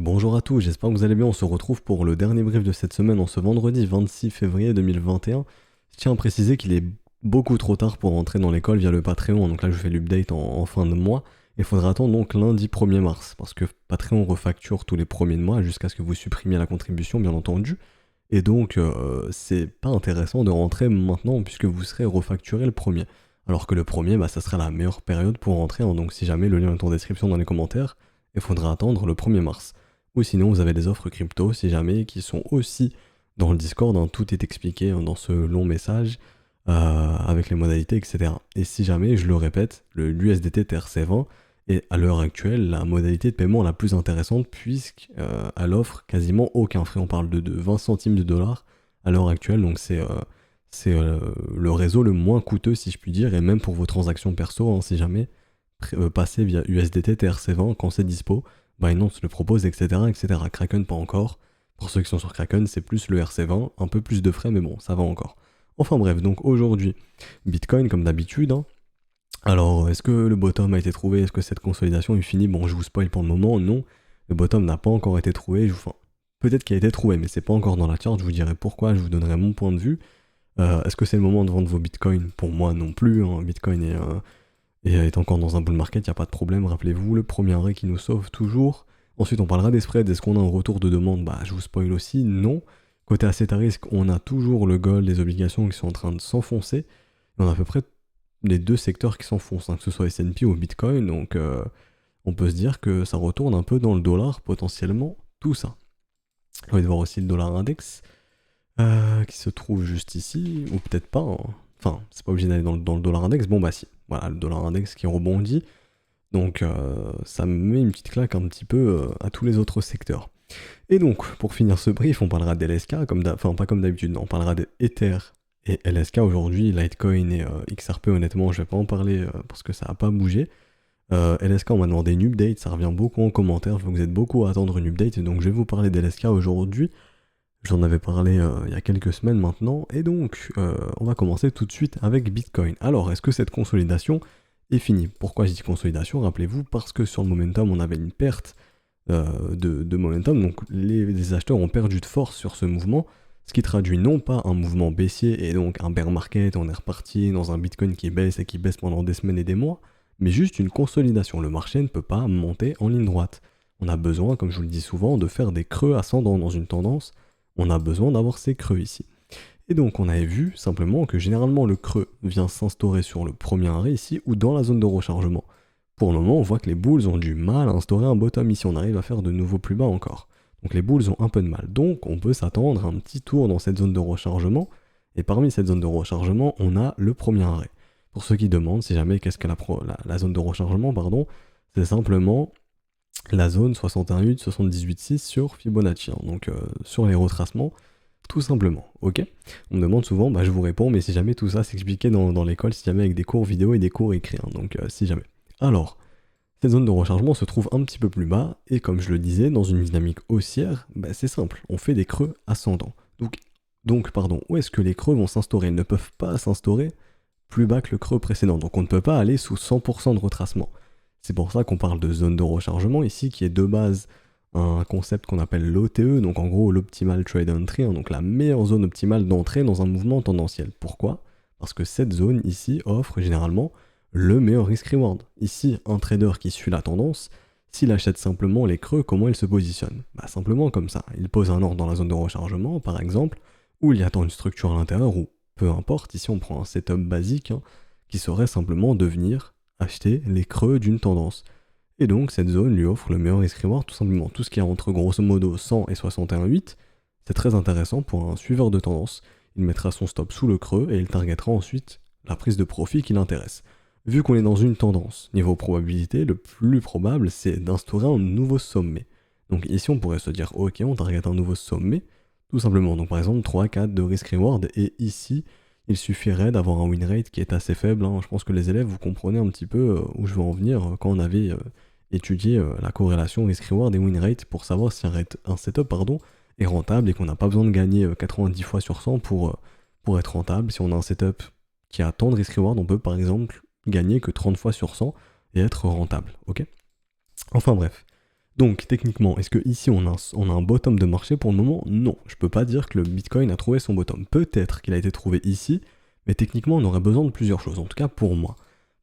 Bonjour à tous, j'espère que vous allez bien. On se retrouve pour le dernier brief de cette semaine en ce vendredi 26 février 2021. Je tiens à préciser qu'il est beaucoup trop tard pour rentrer dans l'école via le Patreon. Donc là, je fais l'update en fin de mois. Il faudra attendre donc lundi 1er mars parce que Patreon refacture tous les premiers de mois jusqu'à ce que vous supprimiez la contribution, bien entendu. Et donc, c'est pas intéressant de rentrer maintenant puisque vous serez refacturé le premier. Alors que le premier, ça sera la meilleure période pour rentrer, hein. Donc si jamais le lien est en description dans les commentaires, il faudra attendre le 1er mars. Ou sinon, vous avez des offres crypto, si jamais, qui sont aussi dans le Discord, hein. Tout est expliqué dans ce long message, avec les modalités, etc. Et si jamais, je le répète, l'USDT TRC20 est à l'heure actuelle la modalité de paiement la plus intéressante, puisqu'elle offre quasiment aucun frais. On parle de 20 centimes de dollars à l'heure actuelle, donc c'est le réseau le moins coûteux, si je puis dire, et même pour vos transactions perso, hein, si jamais, passer via USDT TRC20 quand c'est dispo. Binance le propose, etc., etc. Kraken, pas encore. Pour ceux qui sont sur Kraken, c'est plus le RC20, un peu plus de frais, mais bon, ça va encore. Enfin bref, donc aujourd'hui, Bitcoin, comme d'habitude, hein. Alors, est-ce que le bottom a été trouvé? Est-ce que cette consolidation est finie? Bon, je vous spoil pour le moment, non. Le bottom n'a pas encore été trouvé. Enfin, peut-être qu'il a été trouvé, mais c'est pas encore dans la charte. Je vous dirai pourquoi, je vous donnerai mon point de vue. Est-ce que c'est le moment de vendre vos bitcoins? Pour moi, non plus, hein. Bitcoin est encore dans un bull market, il n'y a pas de problème, rappelez-vous, le premier arrêt qui nous sauve toujours. Ensuite, on parlera des spreads, est-ce qu'on a un retour de demande? Je vous spoil aussi, non. Côté asset à risque, on a toujours le gold, les obligations qui sont en train de s'enfoncer. Et on a à peu près les deux secteurs qui s'enfoncent, hein, que ce soit S&P ou Bitcoin, donc on peut se dire que ça retourne un peu dans le dollar, potentiellement, tout ça. On va voir aussi le dollar index, qui se trouve juste ici, ou peut-être pas, hein. Enfin, c'est pas obligé d'aller dans le dollar index, bon si. Voilà, le dollar index qui rebondit. Donc ça me met une petite claque un petit peu à tous les autres secteurs. Et donc, pour finir ce brief, on parlera d'LSK, enfin pas comme d'habitude, non, on parlera d'Ether et LSK aujourd'hui, Litecoin et XRP, honnêtement, je vais pas en parler parce que ça a pas bougé. LSK, on m'a demandé une update, ça revient beaucoup en commentaire, vous êtes beaucoup à attendre une update, donc je vais vous parler d'LSK aujourd'hui. J'en avais parlé il y a quelques semaines maintenant, et donc on va commencer tout de suite avec Bitcoin. Alors, est-ce que cette consolidation est finie? Pourquoi je dis consolidation? Rappelez-vous, parce que sur le momentum, on avait une perte de momentum, donc les acheteurs ont perdu de force sur ce mouvement, ce qui traduit non pas un mouvement baissier et donc un bear market, on est reparti dans un Bitcoin qui baisse et qui baisse pendant des semaines et des mois, mais juste une consolidation. Le marché ne peut pas monter en ligne droite. On a besoin, comme je vous le dis souvent, de faire des creux ascendants dans une tendance. On a besoin d'avoir ces creux ici. Et donc on avait vu simplement que généralement le creux vient s'instaurer sur le premier arrêt ici ou dans la zone de rechargement. Pour le moment, on voit que les bulls ont du mal à instaurer un bottom ici, on arrive à faire de nouveaux plus bas encore. Donc les bulls ont un peu de mal. Donc on peut s'attendre à un petit tour dans cette zone de rechargement. Et parmi cette zone de rechargement, on a le premier arrêt. Pour ceux qui demandent, si jamais, qu'est-ce que la zone de rechargement, c'est simplement la zone 61,8-78,6 sur Fibonacci, hein, donc sur les retracements, tout simplement, ok? On me demande souvent, je vous réponds, mais si jamais tout ça s'expliquait dans l'école, si jamais avec des cours vidéo et des cours écrits, hein, donc si jamais. Alors, cette zone de rechargement se trouve un petit peu plus bas, et comme je le disais, dans une dynamique haussière, c'est simple, on fait des creux ascendants. Donc, où est-ce que les creux vont s'instaurer? Ils ne peuvent pas s'instaurer plus bas que le creux précédent, donc on ne peut pas aller sous 100% de retracement. C'est pour ça qu'on parle de zone de rechargement ici, qui est de base un concept qu'on appelle l'OTE, donc en gros l'Optimal Trade Entry, hein, donc la meilleure zone optimale d'entrée dans un mouvement tendanciel. Pourquoi? Parce que cette zone ici offre généralement le meilleur risk-reward. Ici, un trader qui suit la tendance, s'il achète simplement les creux, comment il se positionne? Simplement comme ça. Il pose un ordre dans la zone de rechargement, par exemple, où il y attend une structure à l'intérieur, ou peu importe, ici on prend un setup basique, hein, qui serait simplement de venir acheter les creux d'une tendance. Et donc cette zone lui offre le meilleur risk-reward, tout simplement. Tout ce qui est entre grosso modo 100 et 61,8, c'est très intéressant pour un suiveur de tendance. Il mettra son stop sous le creux et il targetera ensuite la prise de profit qui l'intéresse. Vu qu'on est dans une tendance, niveau probabilité, le plus probable c'est d'instaurer un nouveau sommet. Donc ici on pourrait se dire ok, on target un nouveau sommet, tout simplement. Donc par exemple 3-4 de risk-reward, et ici il suffirait d'avoir un win rate qui est assez faible, hein. Je pense que les élèves, vous comprenez un petit peu où je veux en venir quand on avait étudié la corrélation risk-reward et win rate pour savoir si un setup est rentable et qu'on n'a pas besoin de gagner 90 fois sur 100 pour être rentable. Si on a un setup qui a tant de risk-reward, on peut par exemple gagner que 30 fois sur 100 et être rentable, ok? Enfin bref. Donc techniquement, est-ce que ici on a un bottom de marché pour le moment? Non, je peux pas dire que le Bitcoin a trouvé son bottom. Peut-être qu'il a été trouvé ici, mais techniquement on aurait besoin de plusieurs choses, en tout cas pour moi.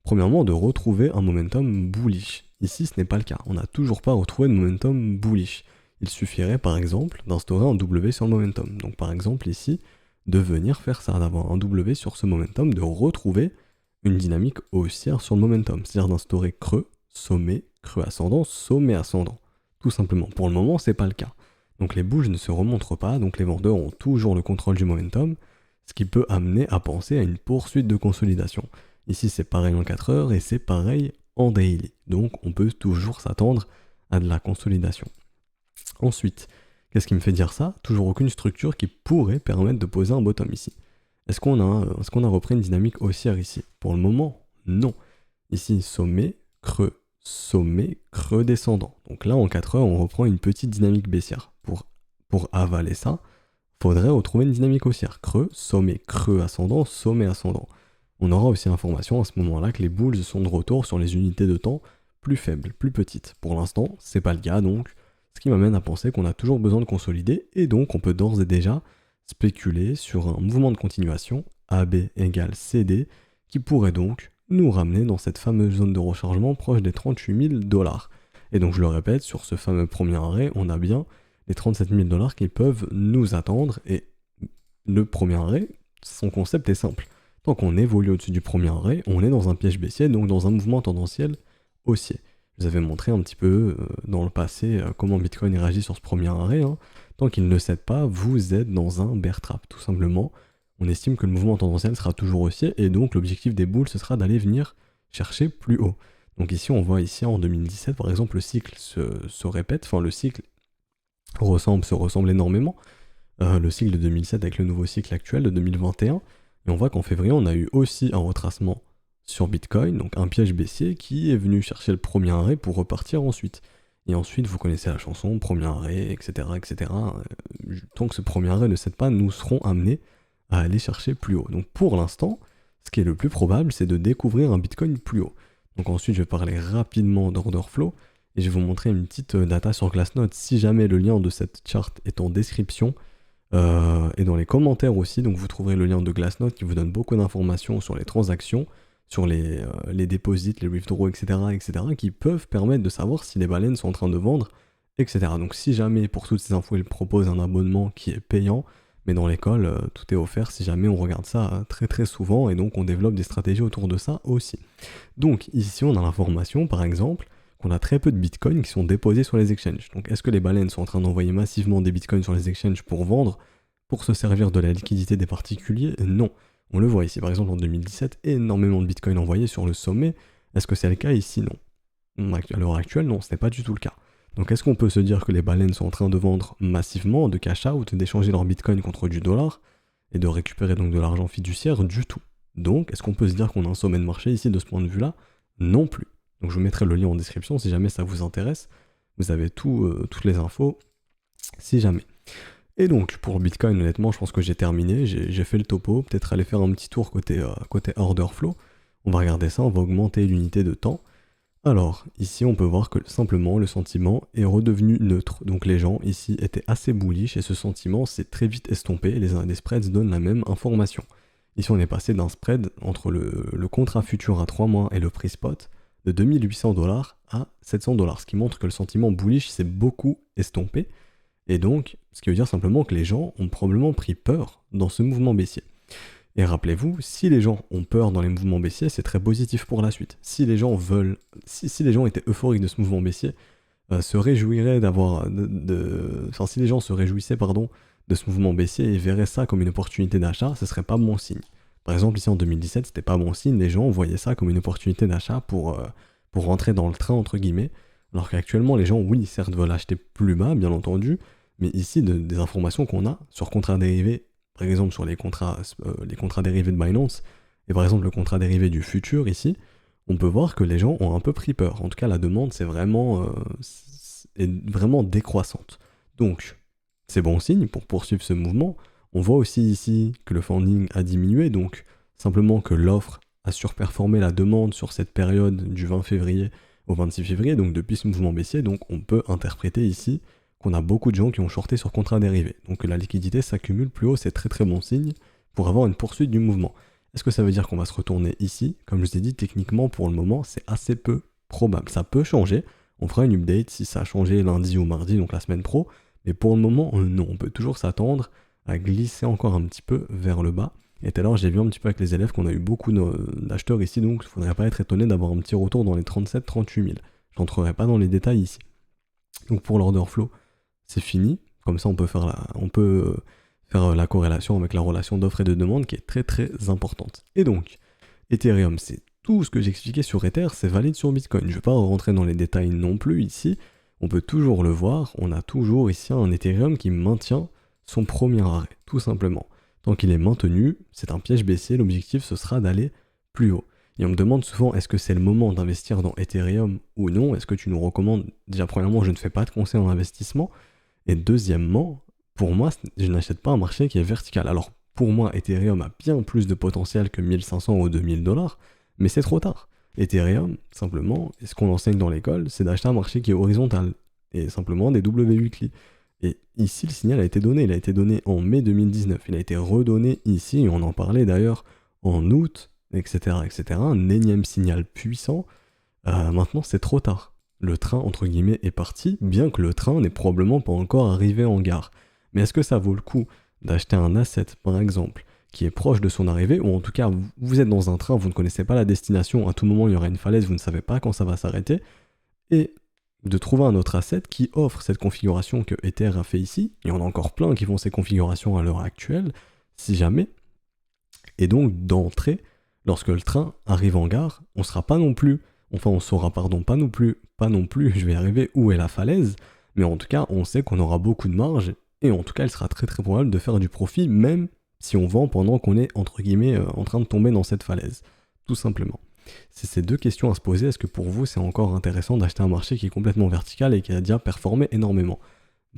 Premièrement, de retrouver un momentum bullish. Ici ce n'est pas le cas, on n'a toujours pas retrouvé de momentum bullish. Il suffirait par exemple d'instaurer un W sur le momentum. Donc par exemple ici, de venir faire ça, d'avoir un W sur ce momentum, de retrouver une dynamique haussière sur le momentum, c'est-à-dire d'instaurer creux, sommet, creux ascendant, sommet ascendant. Tout simplement. Pour le moment, c'est pas le cas. Donc les bouges ne se remontrent pas, donc les vendeurs ont toujours le contrôle du momentum, ce qui peut amener à penser à une poursuite de consolidation. Ici, c'est pareil en 4 heures et c'est pareil en daily. Donc on peut toujours s'attendre à de la consolidation. Ensuite, qu'est-ce qui me fait dire ça? Toujours aucune structure qui pourrait permettre de poser un bottom ici. Est-ce qu'on a repris une dynamique haussière ici? Pour le moment, non. Ici, sommet, creux descendant. Donc là, en 4 heures, on reprend une petite dynamique baissière. Pour avaler ça, faudrait retrouver une dynamique haussière. Creux, sommet, creux ascendant, sommet ascendant. On aura aussi l'information à ce moment-là que les bulls sont de retour sur les unités de temps plus faibles, plus petites. Pour l'instant, c'est pas le cas, donc ce qui m'amène à penser qu'on a toujours besoin de consolider, et donc on peut d'ores et déjà spéculer sur un mouvement de continuation AB égale CD, qui pourrait donc nous ramener dans cette fameuse zone de rechargement proche des 38 000 $. Et donc je le répète, sur ce fameux premier arrêt, on a bien les 37 000 $ qui peuvent nous attendre, et le premier arrêt, son concept est simple. Tant qu'on évolue au-dessus du premier arrêt, on est dans un piège baissier, donc dans un mouvement tendanciel haussier. Je vous avais montré un petit peu dans le passé comment Bitcoin réagit sur ce premier arrêt. Tant qu'il ne cède pas, vous êtes dans un bear trap, tout simplement. On estime que le mouvement tendanciel sera toujours haussier, et donc l'objectif des bulls, ce sera d'aller venir chercher plus haut. Donc ici, on voit ici en 2017, par exemple, le cycle se répète, enfin le cycle se ressemble énormément. Le cycle de 2007 avec le nouveau cycle actuel de 2021. Et on voit qu'en février, on a eu aussi un retracement sur Bitcoin, donc un piège baissier qui est venu chercher le premier arrêt pour repartir ensuite. Et ensuite, vous connaissez la chanson, premier arrêt, etc. etc. Tant que ce premier arrêt ne cède pas, nous serons amenés à aller chercher plus haut. Donc pour l'instant, ce qui est le plus probable, c'est de découvrir un Bitcoin plus haut. Donc ensuite, je vais parler rapidement d'order flow, et je vais vous montrer une petite data sur Glassnode. Si jamais le lien de cette chart est en description, et dans les commentaires aussi, donc vous trouverez le lien de Glassnode qui vous donne beaucoup d'informations sur les transactions, sur les deposits, les withdrawals, etc., qui peuvent permettre de savoir si les baleines sont en train de vendre, etc. Donc si jamais pour toutes ces infos, ils proposent un abonnement qui est payant, mais dans l'école, tout est offert si jamais on regarde ça très très souvent, et donc on développe des stratégies autour de ça aussi. Donc ici, on a l'information, par exemple, qu'on a très peu de bitcoins qui sont déposés sur les exchanges. Donc est-ce que les baleines sont en train d'envoyer massivement des bitcoins sur les exchanges pour vendre, pour se servir de la liquidité des particuliers? Non. On le voit ici, par exemple en 2017, énormément de bitcoins envoyés sur le sommet. Est-ce que c'est le cas ici? Non. À l'heure actuelle, non, ce n'est pas du tout le cas. Donc est-ce qu'on peut se dire que les baleines sont en train de vendre massivement, de cash out, d'échanger leur bitcoin contre du dollar, et de récupérer donc de l'argent fiduciaire? Du tout. Donc est-ce qu'on peut se dire qu'on a un sommet de marché ici de ce point de vue-là? Non plus. Donc je vous mettrai le lien en description si jamais ça vous intéresse. Vous avez toutes les infos si jamais. Et donc pour le Bitcoin, honnêtement, je pense que j'ai terminé. J'ai fait le topo. Peut-être aller faire un petit tour côté order flow. On va regarder ça, on va augmenter l'unité de temps. Alors ici on peut voir que simplement le sentiment est redevenu neutre. Donc les gens ici étaient assez bullish et ce sentiment s'est très vite estompé. Les spreads donnent la même information. Ici on est passé d'un spread entre le contrat futur à 3 mois et le prix spot de 2800 $ à 700 $, ce qui montre que le sentiment bullish s'est beaucoup estompé, et donc, ce qui veut dire simplement que les gens ont probablement pris peur dans ce mouvement baissier. Et rappelez-vous, si les gens ont peur dans les mouvements baissiers, c'est très positif pour la suite. Si les gens si les gens étaient euphoriques de ce mouvement baissier, se réjouiraient si les gens se réjouissaient, de ce mouvement baissier et verraient ça comme une opportunité d'achat, ce serait pas bon signe. Par exemple, ici en 2017, c'était pas bon signe, les gens voyaient ça comme une opportunité d'achat pour rentrer dans le train, entre guillemets, alors qu'actuellement, les gens, oui, certes, veulent acheter plus bas, bien entendu, mais ici, des informations qu'on a sur contrats dérivés, par exemple sur les contrats dérivés de Binance, et par exemple le contrat dérivé du futur ici, on peut voir que les gens ont un peu pris peur. En tout cas, la demande, est vraiment décroissante. Donc, c'est bon signe pour poursuivre ce mouvement. On voit aussi ici que le funding a diminué, donc simplement que l'offre a surperformé la demande sur cette période du 20 février au 26 février, donc depuis ce mouvement baissier, donc on peut interpréter ici qu'on a beaucoup de gens qui ont shorté sur contrat dérivé. Donc la liquidité s'accumule plus haut, c'est très très bon signe pour avoir une poursuite du mouvement. Est-ce que ça veut dire qu'on va se retourner ici? Comme je vous ai dit, techniquement pour le moment, c'est assez peu probable. Ça peut changer, on fera une update si ça a changé lundi ou mardi, donc la semaine pro, mais pour le moment, non, on peut toujours s'attendre à glisser encore un petit peu vers le bas. Et tout à l'heure, j'ai vu un petit peu avec les élèves qu'on a eu beaucoup d'acheteurs ici, donc il ne faudrait pas être étonné d'avoir un petit retour dans les 37-38 000. Je n'entrerai pas dans les détails ici. Donc pour l'order flow, c'est fini. Comme ça, on peut faire la corrélation avec la relation d'offre et de demande qui est très très importante. Et donc, Ethereum, c'est tout ce que j'expliquais sur Ether, c'est valide sur Bitcoin. Je ne vais pas rentrer dans les détails non plus ici. On peut toujours le voir, on a toujours ici un Ethereum qui maintient son premier arrêt, tout simplement. Tant qu'il est maintenu, c'est un piège baissier, l'objectif ce sera d'aller plus haut. Et on me demande souvent, est-ce que c'est le moment d'investir dans Ethereum ou non? Est-ce que tu nous recommandes? Déjà, premièrement, je ne fais pas de conseil en investissement. Et deuxièmement, pour moi, je n'achète pas un marché qui est vertical. Alors, pour moi, Ethereum a bien plus de potentiel que 1500 ou 2000 $, mais c'est trop tard. Ethereum, simplement, et ce qu'on enseigne dans l'école, c'est d'acheter un marché qui est horizontal, et simplement des W weekly. Et ici, le signal a été donné. Il a été donné en mai 2019. Il a été redonné ici, et on en parlait d'ailleurs en août, etc., etc. Un énième signal puissant. Maintenant, c'est trop tard. Le train, entre guillemets, est parti, bien que le train n'est probablement pas encore arrivé en gare. Mais est-ce que ça vaut le coup d'acheter un asset, par exemple, qui est proche de son arrivée, ou en tout cas, vous êtes dans un train, vous ne connaissez pas la destination, à tout moment il y aura une falaise, vous ne savez pas quand ça va s'arrêter, et de trouver un autre asset qui offre cette configuration que Ether a fait ici. Il y en a encore plein qui font ces configurations à l'heure actuelle, si jamais. Et donc d'entrée, lorsque le train arrive en gare, on saura pas non plus, je vais y arriver, où est la falaise, mais en tout cas, on sait qu'on aura beaucoup de marge, et en tout cas, il sera très très probable de faire du profit, même si on vend pendant qu'on est, entre guillemets, en train de tomber dans cette falaise. Tout simplement. C'est ces deux questions à se poser. Est-ce que pour vous, c'est encore intéressant d'acheter un marché qui est complètement vertical et qui a déjà performé énormément?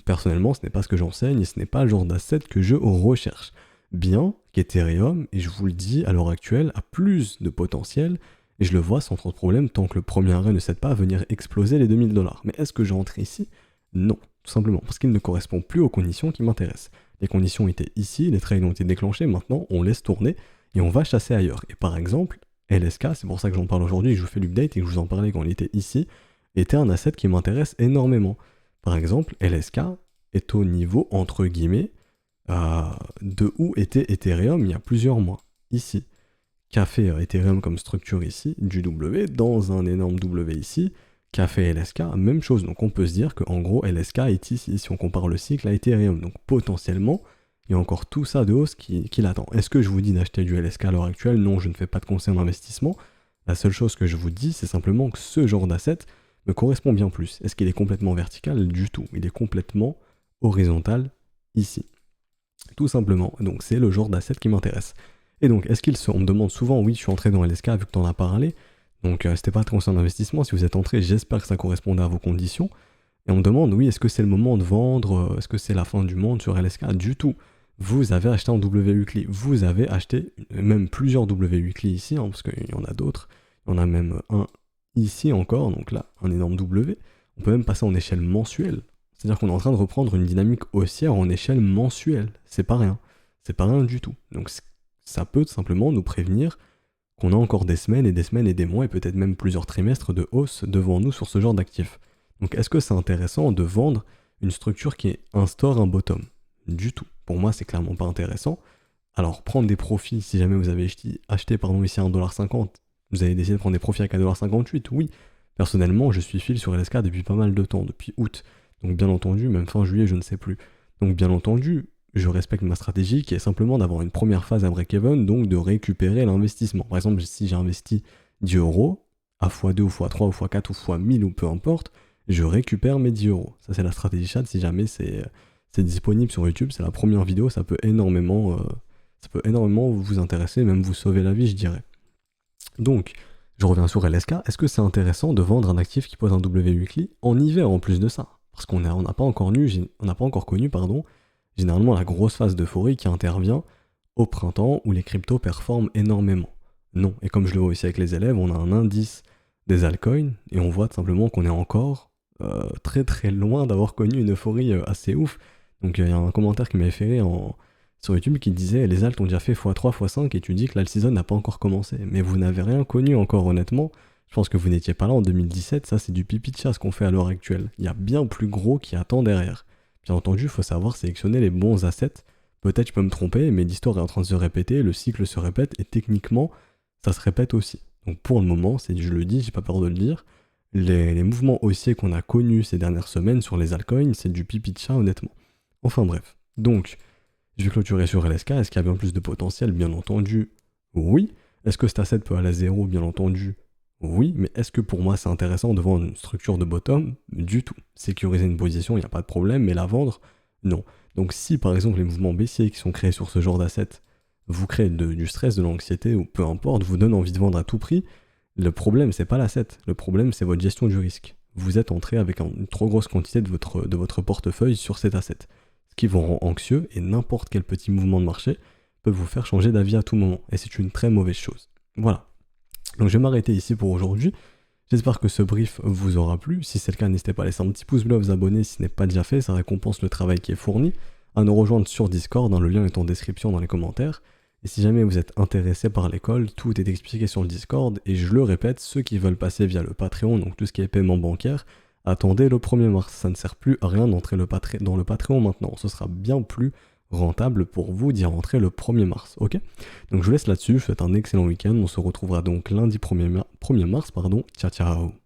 Personnellement, ce n'est pas ce que j'enseigne et ce n'est pas le genre d'asset que je recherche. Bien qu'Ethereum, et je vous le dis, à l'heure actuelle, a plus de potentiel, et je le vois sans trop de problème tant que le premier arrêt ne cède pas à venir exploser les 2000 $. Mais est-ce que j'entre ici? Non, tout simplement, parce qu'il ne correspond plus aux conditions qui m'intéressent. Les conditions étaient ici, les trades ont été déclenchés, maintenant on laisse tourner et on va chasser ailleurs. Et par exemple, LSK, c'est pour ça que j'en parle aujourd'hui, que je vous fais l'update et que je vous en parlais quand il était ici, était un asset qui m'intéresse énormément. Par exemple, LSK est au niveau, entre guillemets, de où était Ethereum il y a plusieurs mois, ici. Qu'a fait Ethereum comme structure ici, du W, dans un énorme W ici, qu'a fait LSK, même chose. Donc on peut se dire qu'en gros, LSK est ici, si on compare le cycle à Ethereum. Donc potentiellement, il y a encore tout ça de hausse qui l'attend. Est-ce que je vous dis d'acheter du LSK à l'heure actuelle? Non, je ne fais pas de conseil en investissement. La seule chose que je vous dis, c'est simplement que ce genre d'asset me correspond bien plus. Est-ce qu'il est complètement vertical? Du tout. Il est complètement horizontal ici. Tout simplement. Donc c'est le genre d'asset qui m'intéresse. Et donc, on me demande souvent, oui, je suis entré dans LSK vu que tu en as parlé. Donc c'était pas de conseil en investissement. Si vous êtes entré, j'espère que ça correspondait à vos conditions. Et on me demande, oui, est-ce que c'est le moment de vendre? Est-ce que c'est la fin du monde sur LSK? Du tout. Vous avez acheté un W weekly. Vous avez acheté même plusieurs W weekly ici, parce qu'il y en a d'autres. Il y en a même un ici encore, donc là, un énorme W. On peut même passer en échelle mensuelle. C'est-à-dire qu'on est en train de reprendre une dynamique haussière en échelle mensuelle. C'est pas rien. C'est pas rien du tout. Donc ça peut tout simplement nous prévenir qu'on a encore des semaines et des mois et peut-être même plusieurs trimestres de hausse devant nous sur ce genre d'actifs. Donc est-ce que c'est intéressant de vendre une structure qui instaure un bottom? Du tout. Pour moi, c'est clairement pas intéressant. Alors prendre des profits, si jamais vous avez acheté ici à 1,50$, vous avez décidé de prendre des profits à 4,58$, oui. Personnellement, je suis fil sur LSK depuis pas mal de temps, depuis août. Donc bien entendu, même fin juillet, je ne sais plus. Donc bien entendu, je respecte ma stratégie qui est simplement d'avoir une première phase à break-even, donc de récupérer l'investissement. Par exemple, si j'ai investi 10 € à x2 ou x3 ou x4 ou x1000 ou peu importe, je récupère mes 10 €. Ça, c'est la stratégie chat. Si jamais c'est disponible sur YouTube, c'est la première vidéo, ça peut énormément vous intéresser, même vous sauver la vie, je dirais. Donc, je reviens sur LSK. Est-ce que c'est intéressant de vendre un actif qui pose un W weekly en hiver en plus de ça? Parce qu'on n'a pas encore connu, généralement la grosse phase d'euphorie qui intervient au printemps où les cryptos performent énormément. Non, et comme je le vois aussi avec les élèves, on a un indice des altcoins, et on voit tout simplement qu'on est encore très très loin d'avoir connu une euphorie assez ouf. Donc il y a un commentaire qui m'avait fait rire sur YouTube qui disait les alts ont déjà fait x3, x5 et tu dis que l'alt season n'a pas encore commencé. Mais vous n'avez rien connu encore honnêtement. Je pense que vous n'étiez pas là en 2017, ça c'est du pipi de chat ce qu'on fait à l'heure actuelle. Il y a bien plus gros qui attend derrière. Bien entendu, il faut savoir sélectionner les bons assets. Peut-être je peux me tromper, mais l'histoire est en train de se répéter, le cycle se répète et techniquement ça se répète aussi. Donc pour le moment, je le dis, j'ai pas peur de le dire, les mouvements haussiers qu'on a connus ces dernières semaines sur les altcoins, c'est du pipi de chat honnêtement. Enfin bref, donc je vais clôturer sur LSK. Est-ce qu'il y a bien plus de potentiel? Bien entendu, oui. Est-ce que cet asset peut aller à zéro? Bien entendu, oui. Mais est-ce que pour moi c'est intéressant de vendre une structure de bottom? Du tout. Sécuriser une position, il n'y a pas de problème, mais la vendre, non. Donc si par exemple les mouvements baissiers qui sont créés sur ce genre d'asset vous créent du stress, de l'anxiété ou peu importe, vous donnent envie de vendre à tout prix, le problème c'est pas l'asset, le problème c'est votre gestion du risque. Vous êtes entré avec une trop grosse quantité de votre portefeuille sur cet asset, ce qui vous rend anxieux et n'importe quel petit mouvement de marché peut vous faire changer d'avis à tout moment et c'est une très mauvaise chose. Voilà. Donc je vais m'arrêter ici pour aujourd'hui. J'espère que ce brief vous aura plu. Si c'est le cas, n'hésitez pas à laisser un petit pouce bleu, à vous abonner si ce n'est pas déjà fait, ça récompense le travail qui est fourni. À nous rejoindre sur Discord, le lien est en description dans les commentaires. Et si jamais vous êtes intéressé par l'école, tout est expliqué sur le Discord. Et je le répète, ceux qui veulent passer via le Patreon, donc tout ce qui est paiement bancaire, attendez le 1er mars. Ça ne sert plus à rien d'entrer dans le Patreon maintenant. Ce sera bien plus rentable pour vous d'y rentrer le 1er mars, ok? Donc je vous laisse là-dessus, je vous souhaite un excellent week-end. On se retrouvera donc lundi 1er mars, ciao ciao.